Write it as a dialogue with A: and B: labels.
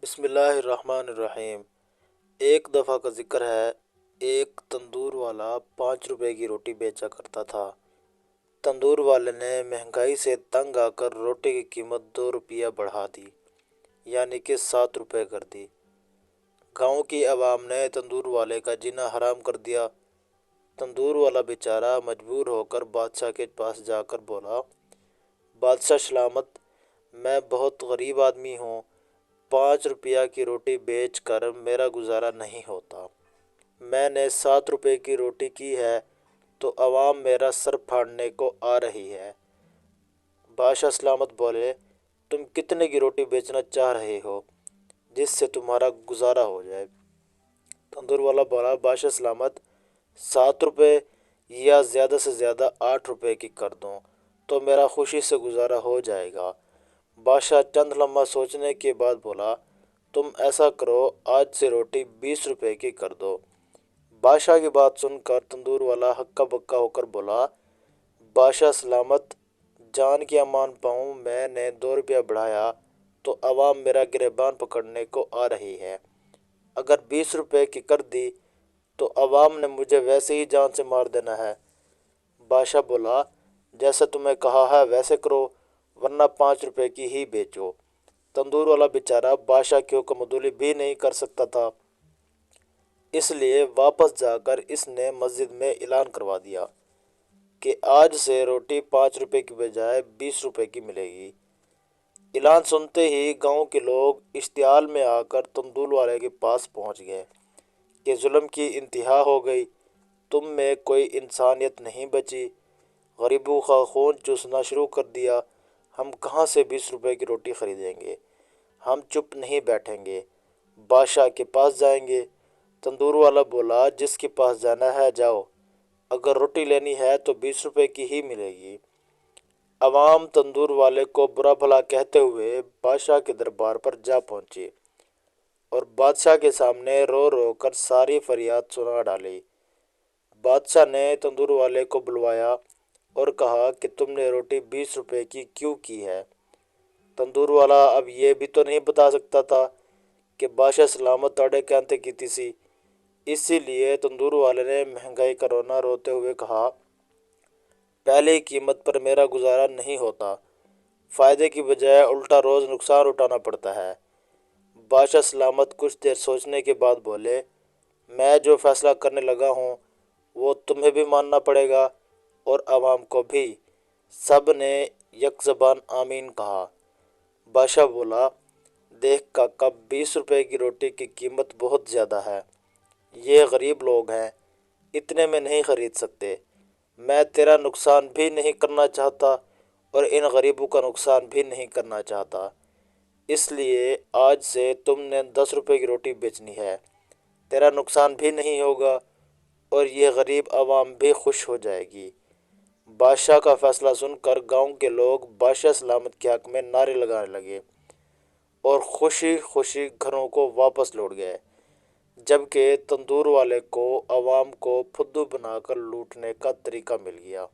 A: بسم اللہ الرحمن الرحیم۔ ایک دفعہ کا ذکر ہے، ایک تندور والا 5 روپے کی روٹی بیچا کرتا تھا۔ تندور والے نے مہنگائی سے تنگ آ کر روٹی کی قیمت 2 روپیہ بڑھا دی، یعنی کہ 7 روپے کر دی۔ گاؤں کی عوام نے تندور والے کا جینا حرام کر دیا۔ تندور والا بیچارہ مجبور ہو کر بادشاہ کے پاس جا کر بولا، بادشاہ سلامت، میں بہت غریب آدمی ہوں، 5 روپیہ کی روٹی بیچ کر میرا گزارا نہیں ہوتا۔ میں نے 7 روپے کی روٹی کی ہے تو عوام میرا سر پھاڑنے کو آ رہی ہے۔ بادشاہ سلامت بولے، تم کتنے کی روٹی بیچنا چاہ رہے ہو جس سے تمہارا گزارا ہو جائے؟ تندور والا بولا، بادشاہ سلامت، 7 روپے یا زیادہ سے زیادہ 8 روپے کی کر دوں تو میرا خوشی سے گزارا ہو جائے گا۔ بادشاہ چند لمحہ سوچنے کے بعد بولا، تم ایسا کرو، آج سے روٹی 20 روپے کی کر دو۔ بادشاہ کی بات سن کر تندور والا ہکا بکا ہو کر بولا، بادشاہ سلامت، جان کی امان پاؤں، میں نے 2 روپیہ بڑھایا تو عوام میرا گریبان پکڑنے کو آ رہی ہے۔ اگر 20 روپے کی کر دی تو عوام نے مجھے ویسے ہی جان سے مار دینا ہے۔ بادشاہ بولا، جیسا تمہیں کہا ہے ویسے کرو، ورنہ 5 روپے کی ہی بیچو۔ تندور والا بیچارہ بادشاہ کی حکم عدولی بھی نہیں کر سکتا تھا، اس لیے واپس جا کر اس نے مسجد میں اعلان کروا دیا کہ آج سے روٹی 5 روپے کی بجائے 20 روپے کی ملے گی۔ اعلان سنتے ہی گاؤں کے لوگ اشتعال میں آ کر تندور والے کے پاس پہنچ گئے کہ ظلم کی انتہا ہو گئی، تم میں کوئی انسانیت نہیں بچی، غریبوں کا خون چوسنا شروع کر دیا، ہم کہاں سے 20 روپے کی روٹی خریدیں گے؟ ہم چپ نہیں بیٹھیں گے، بادشاہ کے پاس جائیں گے۔ تندور والا بولا، جس کے پاس جانا ہے جاؤ، اگر روٹی لینی ہے تو 20 روپے کی ہی ملے گی۔ عوام تندور والے کو برا بھلا کہتے ہوئے بادشاہ کے دربار پر جا پہنچی اور بادشاہ کے سامنے رو رو کر ساری فریاد سنا ڈالی۔ بادشاہ نے تندور والے کو بلوایا اور کہا کہ تم نے روٹی 20 روپے کی کیوں کی ہے؟ تندور والا اب یہ بھی تو نہیں بتا سکتا تھا کہ بادشاہ سلامت تاڑے کہتے کیتی سی، اسی لیے تندور والے نے مہنگائی کا رونا روتے ہوئے کہا، پہلے قیمت پر میرا گزارا نہیں ہوتا، فائدے کی بجائے الٹا روز نقصان اٹھانا پڑتا ہے۔ بادشاہ سلامت کچھ دیر سوچنے کے بعد بولے، میں جو فیصلہ کرنے لگا ہوں وہ تمہیں بھی ماننا پڑے گا اور عوام کو بھی۔ سب نے یک زبان آمین کہا۔ بادشاہ بولا، دیکھ کاکا، 20 روپے کی روٹی کی قیمت بہت زیادہ ہے، یہ غریب لوگ ہیں، اتنے میں نہیں خرید سکتے، میں تیرا نقصان بھی نہیں کرنا چاہتا اور ان غریبوں کا نقصان بھی نہیں کرنا چاہتا، اس لیے آج سے تم نے 10 روپے کی روٹی بیچنی ہے، تیرا نقصان بھی نہیں ہوگا اور یہ غریب عوام بھی خوش ہو جائے گی۔ بادشاہ کا فیصلہ سن کر گاؤں کے لوگ بادشاہ سلامت کے حق میں نعرے لگانے لگے اور خوشی خوشی گھروں کو واپس لوٹ گئے، جبکہ تندور والے کو عوام کو پھدو بنا کر لوٹنے کا طریقہ مل گیا۔